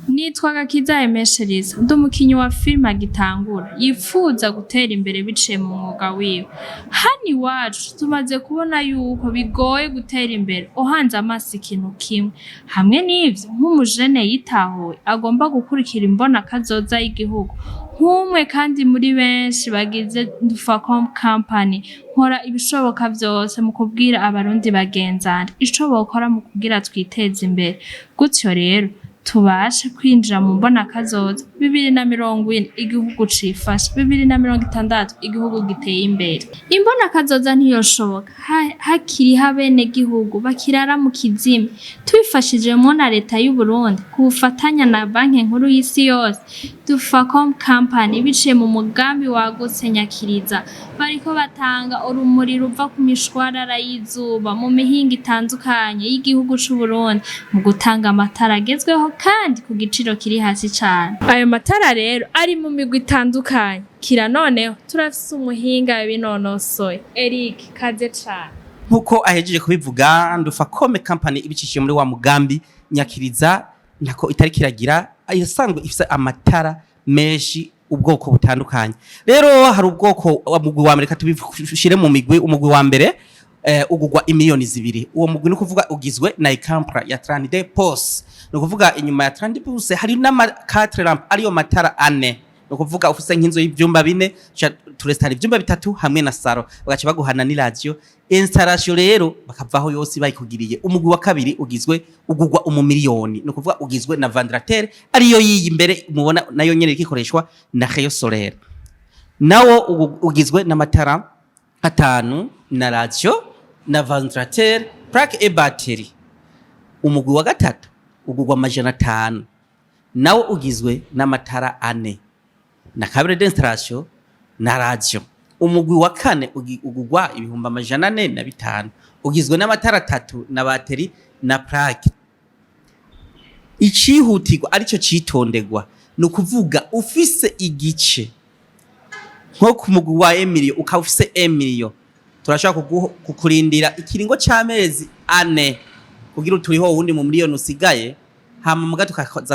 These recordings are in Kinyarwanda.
Nitwa Gakiza Chérissa ndi umukinyi wa filime agitangura yifuza gutera imbere biciye mu mwuga wiwe. Hano iwacu tumaze kubona yuko bigoye gutera imbere uhanze amaso ikintu kimwe. Hamwe n'ivyo nk'umujene yitahuye agomba gukurikira imbona kazoza y'igihugu. Nk'umwe kandi muri benshi bagize Ndufacom company nkora ibishoboka vyose mu kubwira abarundi bagenzana ico bokora mu kugira twiteze imbere. Gutyo rero tubashe kwinjira mu mbona kazoza 2040 igihugu cifashe 2060 igihugu giteye imbere. Imbona kazoza ntiyoshoboka hakiri habene gihugu bakirara mu kizimi twifashijemo na leta y'u Burundi kufatanya na banki nkuru y'isi yose. Ndufacom company biciye mu mugambi wagutse nyakiriza bariko batanga urumuri ruva ku mishwarara y'izuba mu mihinga itandukanye y'igihugu c'u Burundi mu gutanga amatara agezweho kandi ku giciro kiri hasi cyane. Ayo matara rero ari mu migwi itandukanye. Kira noneho turafise umuhinga binonosoye Eric kaze cyane. Nkuko ahejeje kubivuga Ndufacom company ibicishiye muri wa mugambi nyakiriza nako itari kiragira ayasangwe ifise amatara menshi ubwoko butandukanye. Rero hari ubwoko umugwi wa Amerika tubishire mu migwi. Umugwi wa mbere ugugwa imiliyoni 2. Uwo mugwi no kuvuga ugizwe na ikampra ya 30 pos. No kuvuga inyuma ya 30 pos hari na 4 lamp ariyo matara 4. No kuvuga ufise nk'inzo y'ivyumba 4 turestara ivyumba 3 hamwe na saro bagaca baguhana ni radio installation. Rero bakavaho yose bayikugiriye. Umugwi wa kabiri ugugwa umumiliyoni. No kuvuga ugizwe na ventilateur ariyo yiyi imbere mubona nayo nyene ikikoreshwa na rayon solaire. Nawo ugizwe na matara 5 na radio na ventilateur plaque et batterie. Umugwi wa gatatu ugugwa amajana 5 nawo ugizwe n'amatara 4 na kabiri d'installation na radio. Umugwi wa kane ugugwa ibihumbi amajana 405 ugizwe n'amatara 3 na batterie na plaque. Icihutirwa arico citondegwa no kuvuga ufise igice nko ku mugwi wa Emilio ukafise Emilio turashaka kukurindira ikiringo c'amezi 4 kugira uturiho wundi mu miliyoni usigaye hama muga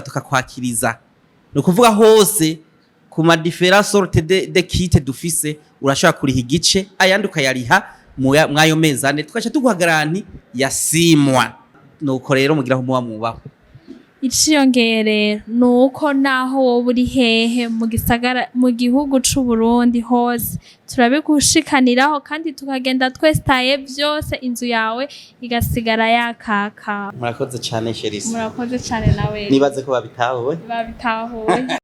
tukakwakiriza. No kuvuga hose ku ma différents sortes de kits dufise urashaka kuriha igice ayandi ukayariha mwayo mezi 4 tukaca tuguha garanti ya 6 mois. Nuko rero mugira aho muba mubaho. Iciyongere nuko naho wowe uri hehe mu gisagara mu gihugu c'u Burundi hose turabigushikaniraho kandi tukagenda twestaye vyose inzu yawe igasigara yakaka. Murakoze cyane Chérissa. Murakoze cyane nawe. Nibaze ko babitahuwe. Babitahuwe.